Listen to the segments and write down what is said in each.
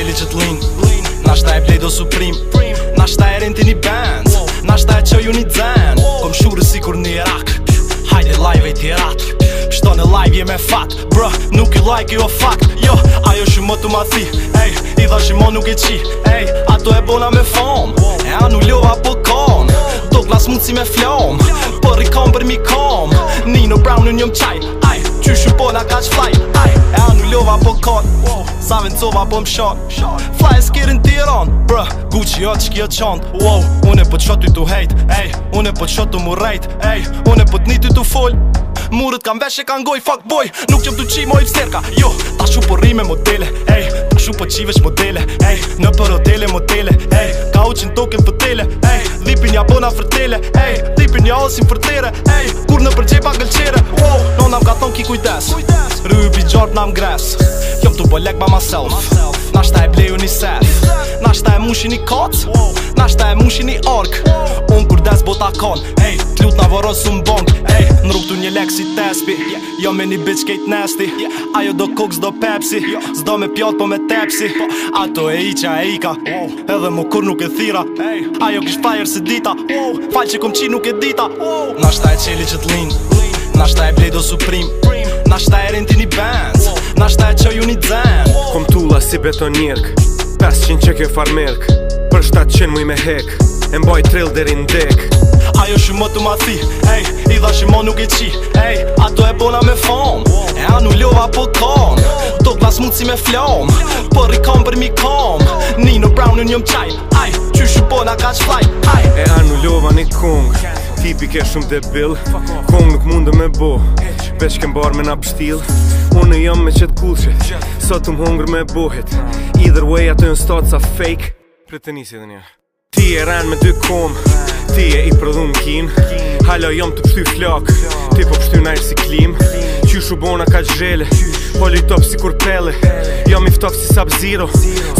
qeli që t'lin Nashta e Bledo Supreme Nashta e renti një band Nashta e qoj një zen Kom shurë si kur një Irak Hajde live e tirat Shto në live je me fat Bro, nuk i like jo fakt Jo, ajo shumë të ma thi Ej, i dha shimo nuk e qi Ej, ato e bona me fam E anullova po kon Do glas mund si me flam Por i kam për mi kam Nino Brown në njëm qaj Aj, qyshu po na kaq fly Aj, e anullova po kon Sa vencova po m'shan Fly e s'kirin Tiran Bro, Gucci jo t'shkjo qant Wow, une po t'shot ty tu hejt Ej, une po t'shot tu mu rejt Ej, une po t'ni ty tu fol Murët kam vesh e kan goj, fuck boy Nuk jom t'u qi moj vsterka Jo, ta shu po rime modele Ej, ta shu po qivesh modele Ej, në për hotele modele Ej, ka uqin token fëtele Ej, dhipin ja bona fërtele Ej, dhipin ja osin fërtere Ej, kur në përgjepa gëlqere Wow, nonam ka thon ki kujdes Ryu pi gjart nam gres Jom t'u bolek ba myself Nashta e bleju një sef Nashta e mushin një kac Nashta e mushin një ark Unë kur des bota kan Ej, t'lut na voros un bank Ej, në rrug tu një lek si tespi Jo me një bitch kejt nasty Ajo do koks do Pepsi Zdo me pjat po me tepsi Ato e iqa e ika Edhe mu kur nuk e thira Ajo kish fire se dita Fal që kom qi nuk e dita Nashta e qeli që t'lin Nashta e Bledo Supreme Nashta e renti një band Nashta e qoj një zen Kom tulla si betonjerk 500 që ke farmerk Për 700 muj me hek E mboj trill deri n'dek Ajo shumë të ma thi Ej, i dha shimo nuk e qi Ej, ato e bona me fam E anullova po kan Do glas mund si me flam Por i kam për mi kam Nino Brown në njëm qaj Aj, qyshu bona kaq fly Aj, E anullova një kong Tipi ke shumë debil Kong nuk mundë me bo Veç ke mbar me na pështil Unë jam me qëtë kulqet Sot hongër me bohet Either way ato jën stat sa fake Pretenisi dhe njerë Ti e ran me dy kom Ti e i prodhun kin Halo jom të pështy flak Ti po pështy najrë si klim Qyshu bona ka gjele Poli top si kur pele Jom i ftof si Sub-Zero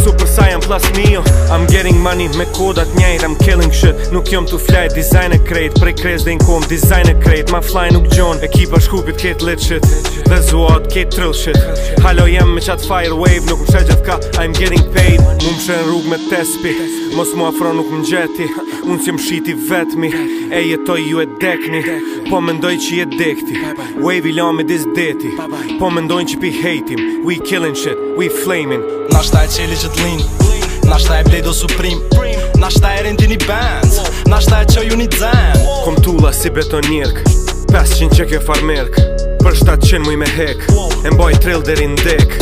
Super Saiyan plus Neo I'm getting money me kodat njajt I'm killing shit Nuk jom të flajt Design e krejt Prej krez dhe n'kom Design e krejt Ma fly nuk gjon Ekipa shkupit ket lit shit Dhe zuat ket trill shit Halo jem me qat fire wave Nuk më shajgjat ka I'm getting paid Mu më shen rrug me tespi Mos mu afro nuk më gjeti Unë si më shiti vetmi E jetoj ju e dekni Po mendoj që je dekti Wave i lami dis deti Po mendojnë që pi hejtim We killing shit, we flaming Nashta e qeli që t'lin Nashta e Bledo Supreme Nashta e renti një band Nashta e qoj një zen Kom tulla si betonjerk 500 që ke farmerk Për 700 muj me hek E mboj trill deri n'dek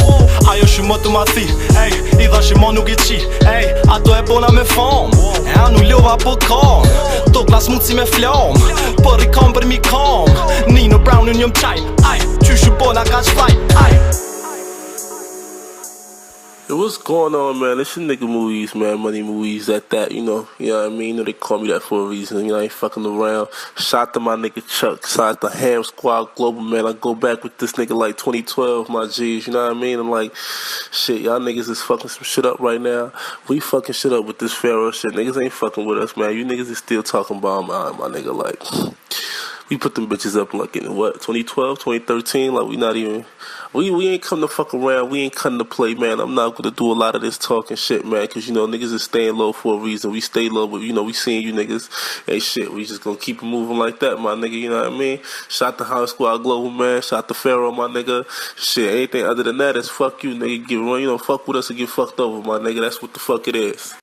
Ajo shumë të ma thi Ej, i dha shimo nuk e qi Ej, ato e bona me fam E anullova po kan Do glas mund si me flam Por i kam për mi kam Nino Brown në njëm qaj Aj, qyshu bona kaq fly Aj. Yo, what's going on, man? It's your nigga Movies, man. Money Movies at that, you know. You know what I mean? You know they call me that for a reason. You know, I ain't fucking around. Shout out to my nigga Chuck. Shout out to Ham Squad Global, man. I go back with this nigga like 2012, my G's. You know what I mean? I'm like, shit, y'all niggas is fucking some shit up right now. We fucking shit up with this Pharaoh shit. Niggas ain't fucking with us, man. You niggas is still talking about my nigga, like... We put them bitches up like in what, 2012, 2013, like we not even, we ain't come to fuck around, we ain't come to play, man. I'm not gonna do a lot of this talking shit, man, cause you know, niggas is staying low for a reason. We stay low, but you know, we seeing you niggas, hey shit, we just gonna keep it moving like that, my nigga, you know what I mean? Shout to Ham Squad Global, man, shout to Pharaoh, my nigga. Shit, anything other than that is fuck you, nigga, you know, fuck with us and get fucked over, my nigga, that's what the fuck it is.